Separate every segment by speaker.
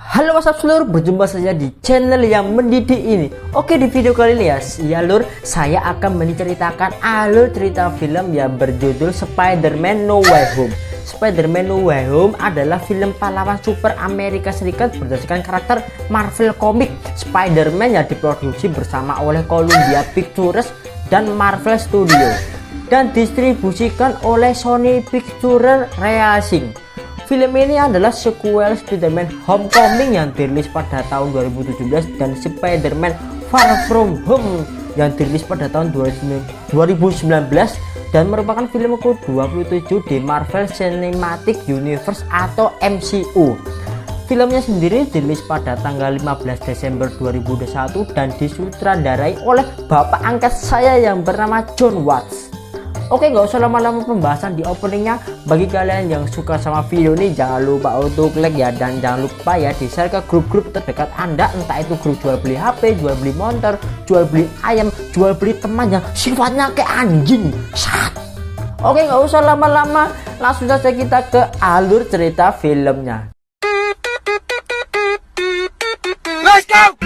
Speaker 1: Halo WhatsApp seluruh, berjumpa saja di channel yang mendidik ini. Oke, di video kali ini ya lur, saya akan menceritakan alur cerita film yang berjudul Spider-Man No Way Home. Spider-Man No Way Home adalah film pahlawan super Amerika Serikat berdasarkan karakter Marvel Comics Spider-Man yang diproduksi bersama oleh Columbia Pictures dan Marvel Studios dan distribusikan oleh Sony Pictures Releasing. Film ini adalah sequel Spider-Man Homecoming yang dirilis pada tahun 2017 dan Spider-Man Far From Home yang dirilis pada tahun 2019 dan merupakan film ke-27 di Marvel Cinematic Universe atau MCU. Filmnya sendiri dirilis pada tanggal 15 Desember 2021 dan disutradarai oleh bapak angkat saya yang bernama Jon Watts. Oke, nggak usah lama-lama pembahasan di openingnya. Bagi kalian yang suka sama video ini, jangan lupa untuk like ya, dan jangan lupa ya di share ke grup-grup terdekat Anda, entah itu grup jual beli HP, jual beli motor, jual beli ayam, jual beli teman yang sifatnya kayak anjing. Oke, nggak usah lama-lama, langsung saja kita ke alur cerita filmnya. Let's go!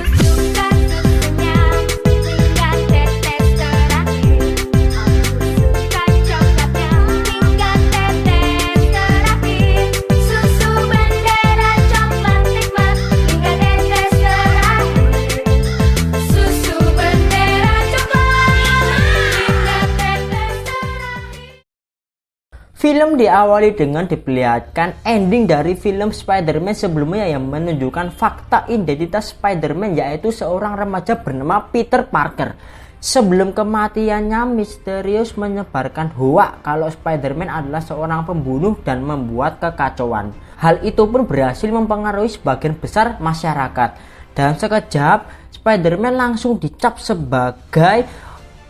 Speaker 1: Film diawali dengan diperlihatkan ending dari film Spider-Man sebelumnya yang menunjukkan fakta identitas Spider-Man, yaitu seorang remaja bernama Peter Parker. Sebelum kematiannya, misterius menyebarkan hoak kalau Spider-Man adalah seorang pembunuh dan membuat kekacauan. Hal itu pun berhasil mempengaruhi sebagian besar masyarakat. Dan sekejap, Spider-Man langsung dicap sebagai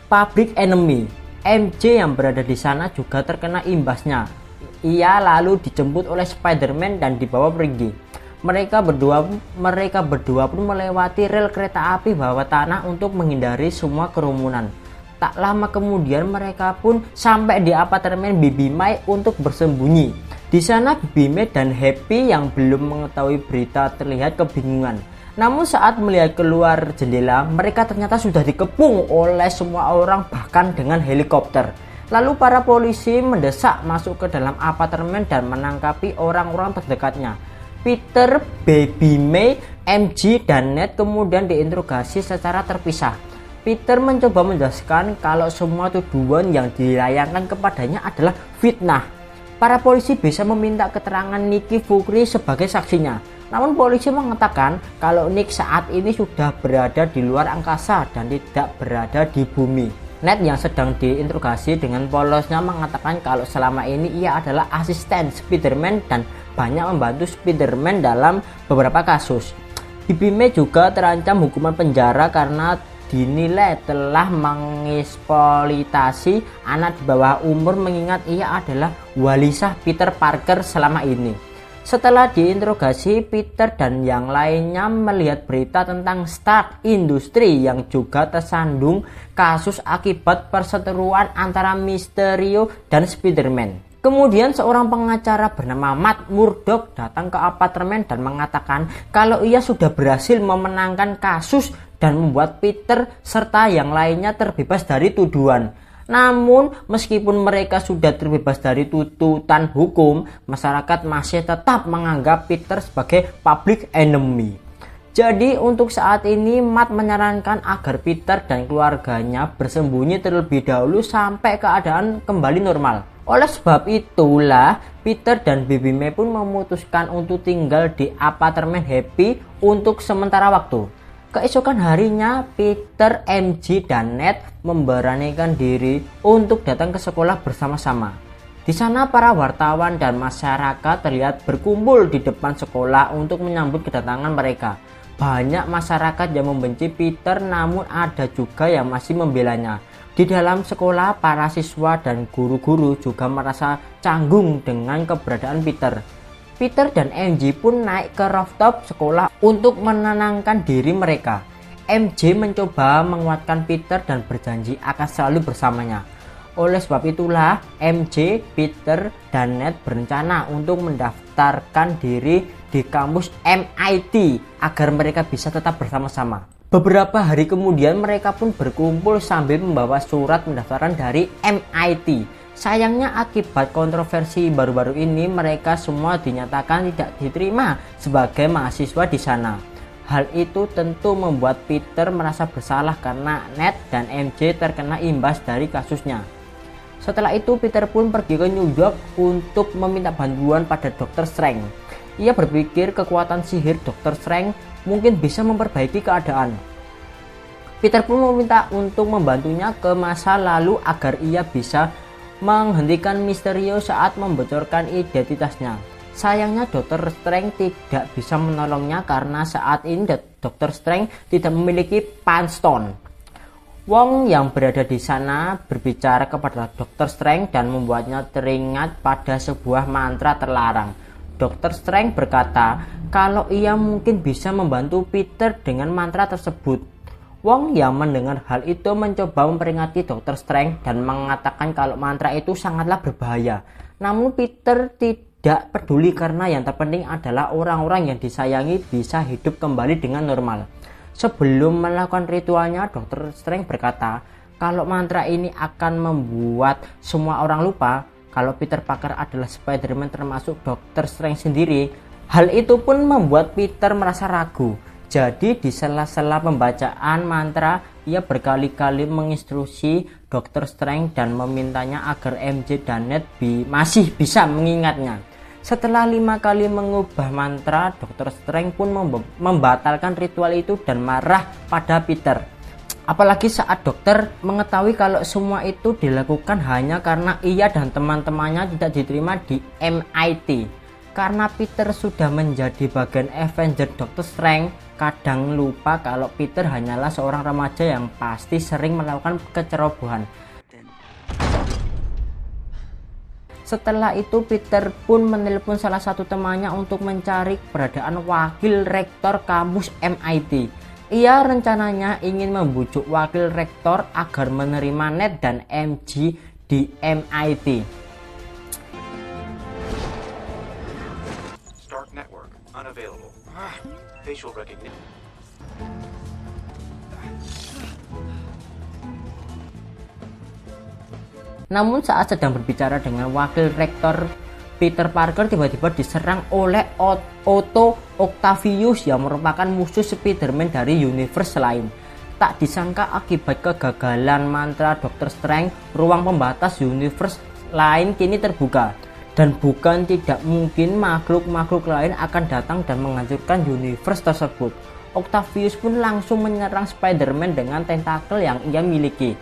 Speaker 1: public enemy. MJ yang berada di sana juga terkena imbasnya. Ia lalu dijemput oleh Spider-Man dan dibawa pergi. Mereka berdua pun melewati rel kereta api bawah tanah untuk menghindari semua kerumunan. Tak lama kemudian mereka pun sampai di apartemen Bibi May untuk bersembunyi. Di sana Bibi May dan Happy yang belum mengetahui berita terlihat kebingungan. Namun saat melihat keluar jendela, mereka ternyata sudah dikepung oleh semua orang, bahkan dengan helikopter. Lalu para polisi mendesak masuk ke dalam apartemen dan menangkapi orang-orang terdekatnya. Peter, Baby May, MJ, dan Ned kemudian diinterogasi secara terpisah. Peter mencoba menjelaskan kalau semua tuduhan yang dilayangkan kepadanya adalah fitnah. Para polisi bisa meminta keterangan Nicky Fury sebagai saksinya. Namun polisi mengatakan kalau Nick saat ini sudah berada di luar angkasa dan tidak berada di bumi. Ned yang sedang diinterogasi dengan polosnya mengatakan kalau selama ini ia adalah asisten Spider-Man dan banyak membantu Spider-Man dalam beberapa kasus. Bibi May juga terancam hukuman penjara karena dinilai telah mengeksploitasi anak di bawah umur, mengingat ia adalah walisah Peter Parker selama ini. Setelah diinterogasi, Peter dan yang lainnya melihat berita tentang Stark Industries yang juga tersandung kasus akibat perseteruan antara Mysterio dan Spider-Man. Kemudian seorang pengacara bernama Matt Murdock datang ke apartemen dan mengatakan kalau ia sudah berhasil memenangkan kasus dan membuat Peter serta yang lainnya terbebas dari tuduhan. Namun, meskipun mereka sudah terbebas dari tuntutan hukum, masyarakat masih tetap menganggap Peter sebagai public enemy. Jadi, untuk saat ini, Matt menyarankan agar Peter dan keluarganya bersembunyi terlebih dahulu sampai keadaan kembali normal. Oleh sebab itulah, Peter dan Baby May pun memutuskan untuk tinggal di apartemen Happy untuk sementara waktu. Keesokan harinya, Peter, MJ, dan Ned memberanikan diri untuk datang ke sekolah bersama-sama. Di sana para wartawan dan masyarakat terlihat berkumpul di depan sekolah untuk menyambut kedatangan mereka. Banyak masyarakat yang membenci Peter, namun ada juga yang masih membelanya. Di dalam sekolah, para siswa dan guru-guru juga merasa canggung dengan keberadaan Peter. Peter dan MJ pun naik ke rooftop sekolah untuk menenangkan diri mereka. MJ mencoba menguatkan Peter dan berjanji akan selalu bersamanya. Oleh sebab itulah MJ, Peter, dan Ned berencana untuk mendaftarkan diri di kampus MIT agar mereka bisa tetap bersama-sama. Beberapa hari kemudian mereka pun berkumpul sambil membawa surat pendaftaran dari MIT. Sayangnya akibat kontroversi baru-baru ini mereka semua dinyatakan tidak diterima sebagai mahasiswa di sana. Hal itu tentu membuat Peter merasa bersalah karena Ned dan MJ terkena imbas dari kasusnya. Setelah itu Peter pun pergi ke New York untuk meminta bantuan pada Dr. Strange. Ia berpikir kekuatan sihir Dr. Strange mungkin bisa memperbaiki keadaan. Peter pun meminta untuk membantunya ke masa lalu agar ia bisa menghentikan Mysterio saat membocorkan identitasnya. Sayangnya Dr. Strange tidak bisa menolongnya karena saat ini Dr. Strange tidak memiliki Punch Stone. Wong yang berada di sana berbicara kepada Dr. Strange dan membuatnya teringat pada sebuah mantra terlarang. Dr. Strange berkata kalau ia mungkin bisa membantu Peter dengan mantra tersebut. Wong yang mendengar hal itu mencoba memperingati Dr. Strange dan mengatakan kalau mantra itu sangatlah berbahaya. Namun Peter tidak peduli karena yang terpenting adalah orang-orang yang disayangi bisa hidup kembali dengan normal. Sebelum melakukan ritualnya, Dr. Strange berkata kalau mantra ini akan membuat semua orang lupa kalau Peter Parker adalah Spider-Man termasuk Dr. Strange sendiri. Hal itu pun membuat Peter merasa ragu. Jadi di sela-sela pembacaan mantra, ia berkali-kali menginstruksi Dr. Strange dan memintanya agar MJ dan Ned masih bisa mengingatnya. Setelah 5 kali mengubah mantra, Dr. Strange pun membatalkan ritual itu dan marah pada Peter. Apalagi saat dokter mengetahui kalau semua itu dilakukan hanya karena ia dan teman-temannya tidak diterima di MIT. Karena Peter sudah menjadi bagian Avenger, Dr. Strange kadang lupa kalau Peter hanyalah seorang remaja yang pasti sering melakukan kecerobohan. Setelah itu Peter pun menelpon salah satu temannya untuk mencari keberadaan wakil rektor kampus MIT. Ia rencananya ingin membujuk wakil rektor agar menerima Ned dan MJ di MIT.
Speaker 2: Stark network unavailable. Facial recognition.
Speaker 1: Namun saat sedang berbicara dengan wakil rektor, Peter Parker tiba-tiba diserang oleh Otto Octavius yang merupakan musuh Spider-Man dari universe lain. Tak disangka akibat kegagalan mantra Dr. Strange, ruang pembatas universe lain kini terbuka. Dan bukan tidak mungkin makhluk-makhluk lain akan datang dan menghancurkan universe tersebut. Octavius pun langsung menyerang Spider-Man dengan tentakel yang ia miliki.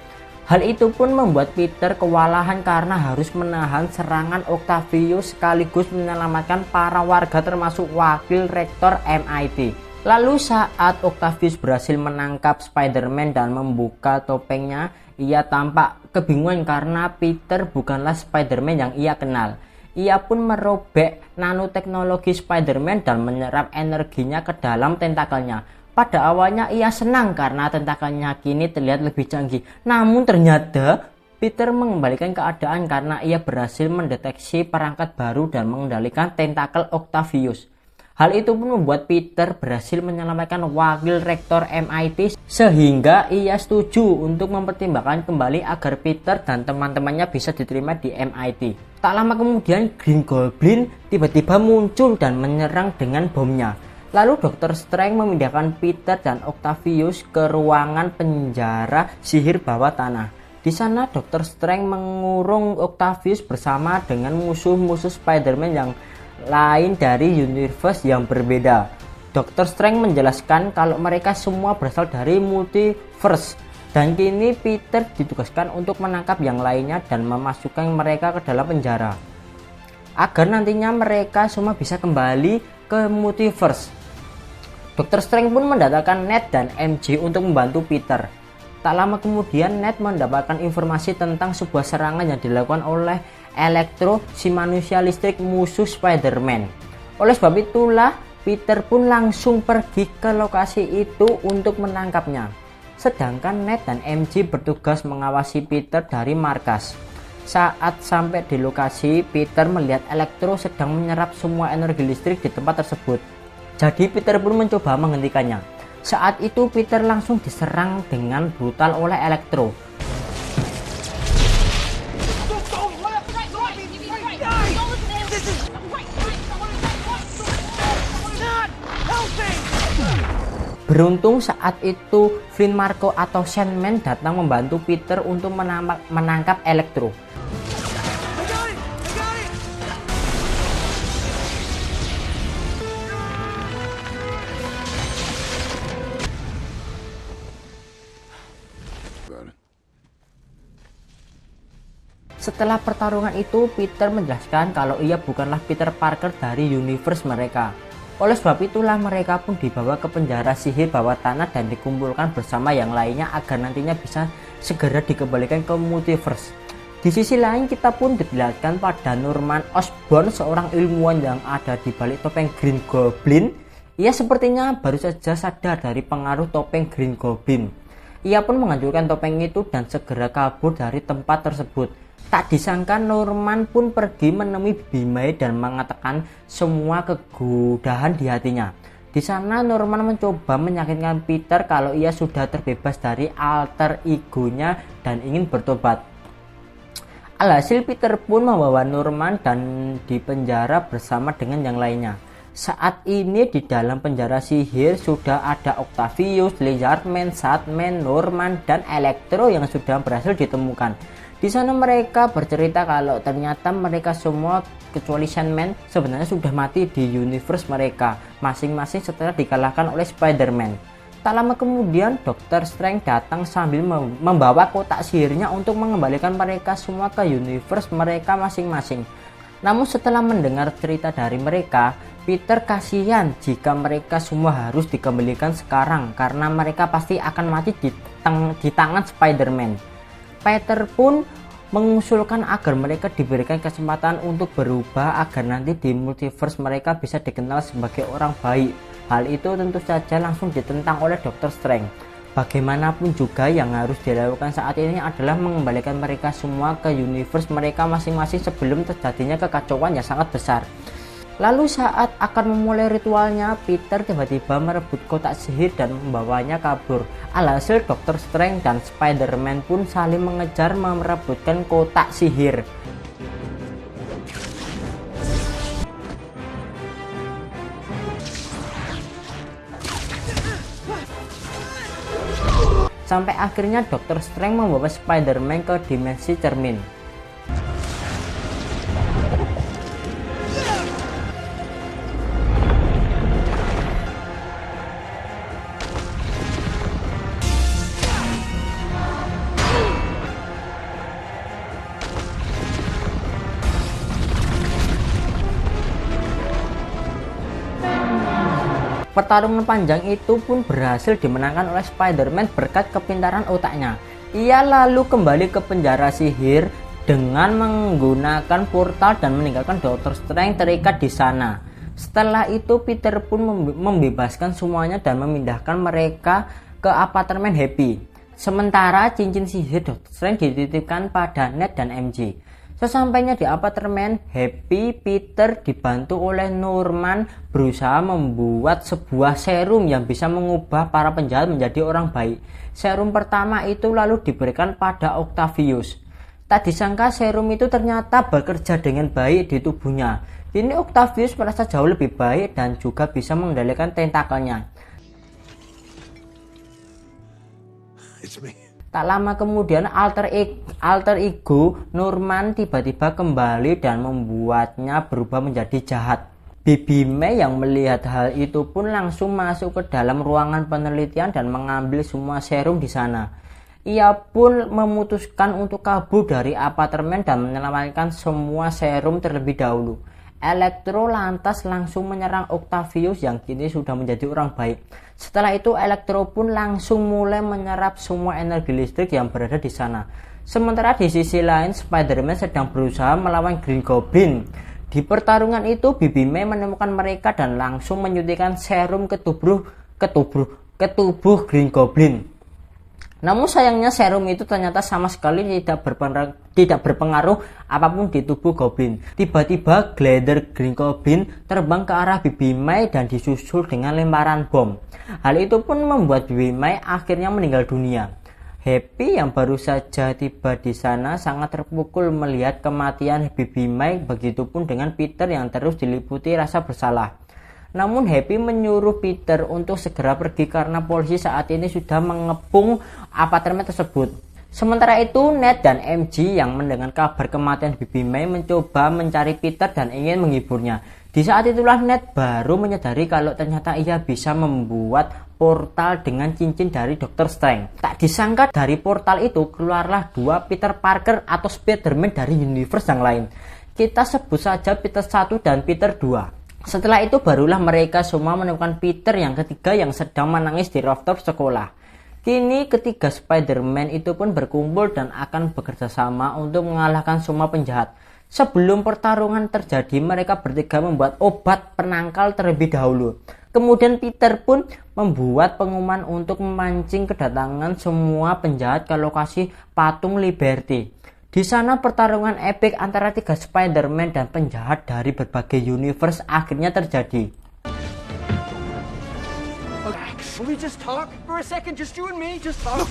Speaker 1: Hal itu pun membuat Peter kewalahan karena harus menahan serangan Octavius sekaligus menyelamatkan para warga termasuk wakil rektor MIT. Lalu saat Octavius berhasil menangkap Spider-Man dan membuka topengnya, ia tampak kebingungan karena Peter bukanlah Spider-Man yang ia kenal. Ia pun merobek nanoteknologi Spider-Man dan menyerap energinya ke dalam tentakelnya. Pada awalnya ia senang karena tentakelnya kini terlihat lebih canggih. Namun ternyata Peter mengembalikan keadaan karena ia berhasil mendeteksi perangkat baru dan mengendalikan tentakel Octavius. Hal itu pun membuat Peter berhasil menyelamatkan wakil rektor MIT sehingga ia setuju untuk mempertimbangkan kembali agar Peter dan teman-temannya bisa diterima di MIT. Tak lama kemudian Green Goblin tiba-tiba muncul dan menyerang dengan bomnya. Lalu Dr. Strange memindahkan Peter dan Octavius ke ruangan penjara sihir bawah tanah. Di sana Dr. Strange mengurung Octavius bersama dengan musuh-musuh Spider-Man yang lain dari universe yang berbeda. Dr. Strange menjelaskan kalau mereka semua berasal dari multiverse dan kini Peter ditugaskan untuk menangkap yang lainnya dan memasukkan mereka ke dalam penjara agar nantinya mereka semua bisa kembali ke multiverse. Dr. Strange pun mendatangkan Ned dan MJ untuk membantu Peter. Tak lama kemudian Ned mendapatkan informasi tentang sebuah serangan yang dilakukan oleh Electro, si manusia listrik musuh Spider-Man. Oleh sebab itulah Peter pun langsung pergi ke lokasi itu untuk menangkapnya. Sedangkan Ned dan MJ bertugas mengawasi Peter dari markas. Saat sampai di lokasi, Peter melihat Electro sedang menyerap semua energi listrik di tempat tersebut. Jadi Peter pun mencoba menghentikannya. Saat itu Peter langsung diserang dengan brutal oleh Electro. Beruntung saat itu Flynn Marko atau Sandman datang membantu Peter untuk menangkap Electro. Setelah pertarungan itu, Peter menjelaskan kalau ia bukanlah Peter Parker dari universe mereka. Oleh sebab itulah mereka pun dibawa ke penjara sihir bawah tanah dan dikumpulkan bersama yang lainnya agar nantinya bisa segera dikembalikan ke multiverse. Di sisi lain kita pun diperlihatkan pada Norman Osborn, seorang ilmuwan yang ada di balik topeng Green Goblin. Ia sepertinya baru saja sadar dari pengaruh topeng Green Goblin. Ia pun menghancurkan topeng itu dan segera kabur dari tempat tersebut. Tak disangka Norman pun pergi menemui Bibi May dan mengatakan semua kegudahan di hatinya. Di sana Norman mencoba meyakinkan Peter kalau ia sudah terbebas dari alter egonya dan ingin bertobat. Alhasil Peter pun membawa Norman dan dipenjara bersama dengan yang lainnya. Saat ini di dalam penjara sihir sudah ada Octavius, Lizardman, Sandman, Norman, dan Electro yang sudah berhasil ditemukan. Di sana mereka bercerita kalau ternyata mereka semua kecuali Sandman sebenarnya sudah mati di universe mereka masing-masing setelah dikalahkan oleh Spider-Man. Tak lama kemudian Dr. Strange datang sambil membawa kotak sihirnya untuk mengembalikan mereka semua ke universe mereka masing-masing. Namun setelah mendengar cerita dari mereka, Peter kasihan jika mereka semua harus dikembalikan sekarang karena mereka pasti akan mati di tangan Spider-Man. Peter pun mengusulkan agar mereka diberikan kesempatan untuk berubah agar nanti di multiverse mereka bisa dikenal sebagai orang baik. Hal itu tentu saja langsung ditentang oleh Dr. Strange. Bagaimanapun juga yang harus dilakukan saat ini adalah mengembalikan mereka semua ke universe mereka masing-masing sebelum terjadinya kekacauan yang sangat besar. Lalu saat akan memulai ritualnya, Peter tiba-tiba merebut kotak sihir dan membawanya kabur. Alhasil Dr. Strange dan Spider-Man pun saling mengejar merebutkan kotak sihir. Sampai akhirnya Dr. Strange membawa Spider-Man ke dimensi cermin. Pertarungan panjang itu pun berhasil dimenangkan oleh Spider-Man berkat kepintaran otaknya. Ia lalu kembali ke penjara sihir dengan menggunakan portal dan meninggalkan Dr. Strange terikat di sana. Setelah itu Peter pun membebaskan semuanya dan memindahkan mereka ke apartemen Happy. Sementara cincin sihir Dr. Strange dititipkan pada Ned dan MJ. Sesampainya di apartemen Happy, Peter dibantu oleh Norman berusaha membuat sebuah serum yang bisa mengubah para penjahat menjadi orang baik. Serum pertama itu lalu diberikan pada Octavius. Tak disangka serum itu ternyata bekerja dengan baik di tubuhnya. Ini Octavius merasa jauh lebih baik dan juga bisa mengendalikan tentakelnya.
Speaker 2: It's me.
Speaker 1: Tak lama kemudian alter ego Norman tiba-tiba kembali dan membuatnya berubah menjadi jahat. Bibi May yang melihat hal itu pun langsung masuk ke dalam ruangan penelitian dan mengambil semua serum di sana. Ia pun memutuskan untuk kabur dari apartemen dan menyelamatkan semua serum terlebih dahulu. Electro lantas langsung menyerang Octavius yang kini sudah menjadi orang baik. Setelah itu Electro pun langsung mulai menyerap semua energi listrik yang berada di sana. Sementara di sisi lain Spider-Man sedang berusaha melawan Green Goblin. Di pertarungan itu Bibi May menemukan mereka dan langsung menyuntikkan serum ke tubuh Green Goblin. Namun sayangnya serum itu ternyata sama sekali tidak berpengaruh apapun di tubuh Goblin. Tiba-tiba glider Green Goblin terbang ke arah Bibi Mai dan disusul dengan lemparan bom. Hal itu pun membuat Bibi Mai akhirnya meninggal dunia. Happy yang baru saja tiba di sana sangat terpukul melihat kematian Bibi Mai, begitupun dengan Peter yang terus diliputi rasa bersalah. Namun Happy menyuruh Peter untuk segera pergi karena polisi saat ini sudah mengepung apartemen tersebut. Sementara itu Ned dan MJ yang mendengar kabar kematian Bibi Mai mencoba mencari Peter dan ingin menghiburnya. Di saat itulah Ned baru menyadari kalau ternyata ia bisa membuat portal dengan cincin dari Dr. Strange. Tak disangka dari portal itu keluarlah dua Peter Parker atau Spider-Man dari universe yang lain. Kita sebut saja Peter 1 dan Peter 2. Setelah itu barulah mereka semua menemukan Peter yang ketiga yang sedang menangis di rooftop sekolah. Kini ketiga Spider-Man itu pun berkumpul dan akan bekerja sama untuk mengalahkan semua penjahat. Sebelum pertarungan terjadi, mereka bertiga membuat obat penangkal terlebih dahulu. Kemudian Peter pun membuat pengumuman untuk memancing kedatangan semua penjahat ke lokasi patung Liberty. Di sana pertarungan epik antara tiga Spider-Man dan penjahat dari berbagai universe akhirnya terjadi.
Speaker 3: Max, will we just talk for a second? Just you and me, just talk.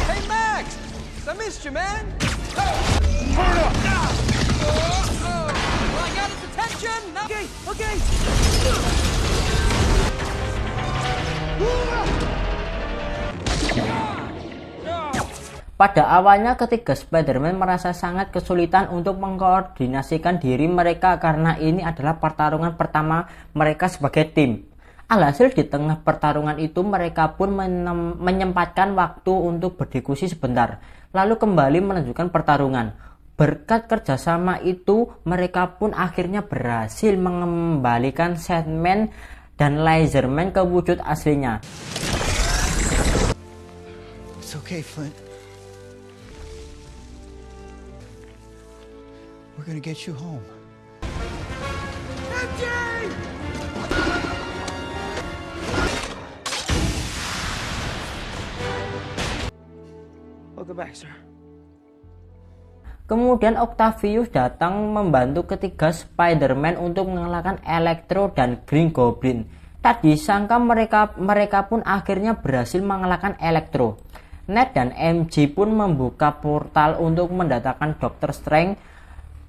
Speaker 3: Hey Max, I missed you, man. Turn up. Well, I got his attention. Okay.
Speaker 1: Pada awalnya ketiga Spider-Man merasa sangat kesulitan untuk mengkoordinasikan diri mereka karena ini adalah pertarungan pertama mereka sebagai tim. Alhasil di tengah pertarungan itu mereka pun menyempatkan waktu untuk berdiskusi sebentar, lalu kembali melanjutkan pertarungan. Berkat kerjasama itu mereka pun akhirnya berhasil mengembalikan Sandman dan Laserman ke wujud aslinya.
Speaker 4: It's okay, Flint. We're gonna get you home.
Speaker 3: MJ! Welcome back, sir.
Speaker 1: Kemudian Octavius datang membantu ketiga Spider-Man untuk mengalahkan Electro dan Green Goblin. Tak disangka mereka pun akhirnya berhasil mengalahkan Electro. Ned dan MJ pun membuka portal untuk mendatangkan Dr. Strange.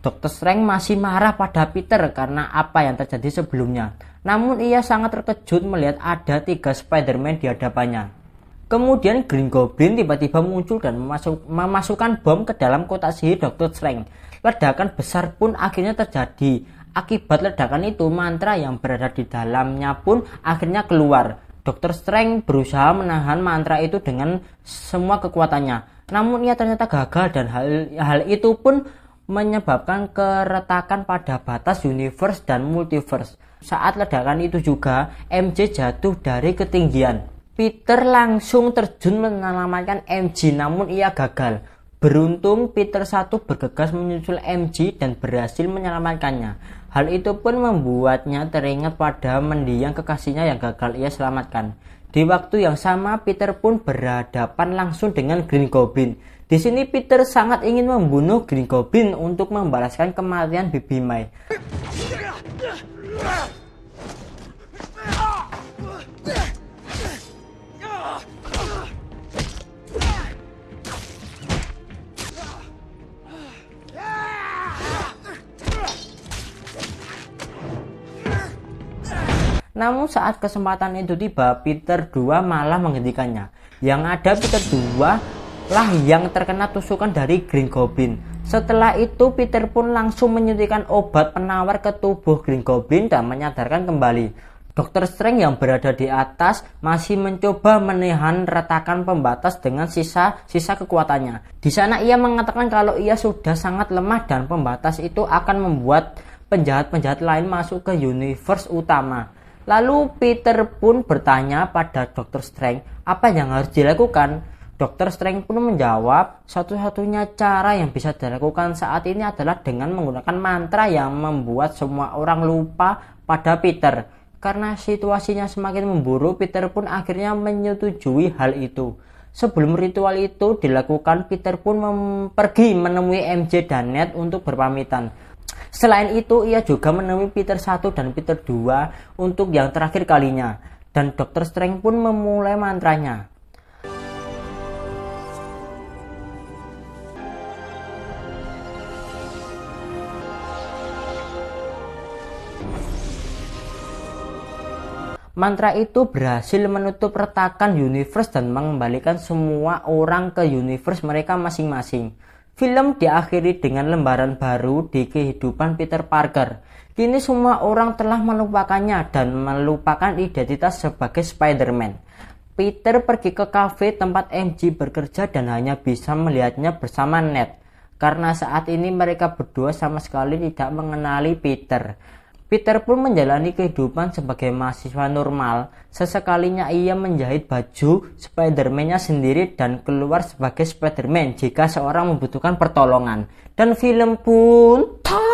Speaker 1: Dr. Strange masih marah pada Peter karena apa yang terjadi sebelumnya. Namun ia sangat terkejut melihat ada tiga Spider-Man di hadapannya. Kemudian Green Goblin tiba-tiba muncul dan memasukkan bom ke dalam kotak sihir Dr. Strange. Ledakan besar pun akhirnya terjadi. Akibat ledakan itu mantra yang berada di dalamnya pun akhirnya keluar. Dr. Strange berusaha menahan mantra itu dengan semua kekuatannya. Namun ia ternyata gagal dan hal itu pun menyebabkan keretakan pada batas universe dan multiverse. Saat ledakan itu juga MJ jatuh dari ketinggian. Peter langsung terjun menyelamatkan MJ, namun ia gagal. Beruntung Peter 1 bergegas menyusul MJ dan berhasil menyelamatkannya. Hal itu pun membuatnya teringat pada mendiang kekasihnya yang gagal ia selamatkan. Di waktu yang sama Peter pun berhadapan langsung dengan Green Goblin. Di sini Peter sangat ingin membunuh Green Goblin untuk membalaskan kematian Bibi Mai. Namun saat kesempatan itu tiba, Peter 2 malah menghentikannya. Yang ada Peter 2 lah yang terkena tusukan dari Green Goblin. Setelah itu Peter pun langsung menyuntikkan obat penawar ke tubuh Green Goblin dan menyadarkan kembali. Dr. Strange yang berada di atas masih mencoba menahan retakan pembatas dengan sisa kekuatannya. Di sana ia mengatakan kalau ia sudah sangat lemah dan pembatas itu akan membuat penjahat-penjahat lain masuk ke universe utama. Lalu Peter pun bertanya pada Dr. Strange apa yang harus dilakukan. Dr. Strange pun menjawab, satu-satunya cara yang bisa dilakukan saat ini adalah dengan menggunakan mantra yang membuat semua orang lupa pada Peter. Karena situasinya semakin memburuk, Peter pun akhirnya menyetujui hal itu. Sebelum ritual itu dilakukan, Peter pun pergi menemui MJ dan Ned untuk berpamitan. Selain itu, ia juga menemui Peter 1 dan Peter 2 untuk yang terakhir kalinya. Dan Dr. Strange pun memulai mantranya. Mantra itu berhasil menutup retakan universe dan mengembalikan semua orang ke universe mereka masing-masing. Film diakhiri dengan lembaran baru di kehidupan Peter Parker. Kini semua orang telah melupakannya dan melupakan identitas sebagai Spider-Man. Peter pergi ke kafe tempat MJ bekerja dan hanya bisa melihatnya bersama Ned. Karena saat ini mereka berdua sama sekali tidak mengenali Peter. Peter pun menjalani kehidupan sebagai mahasiswa normal. Sesekalinya ia menjahit baju Spider-Man-nya sendiri dan keluar sebagai Spider-Man jika seorang membutuhkan pertolongan. Dan film pun tamat.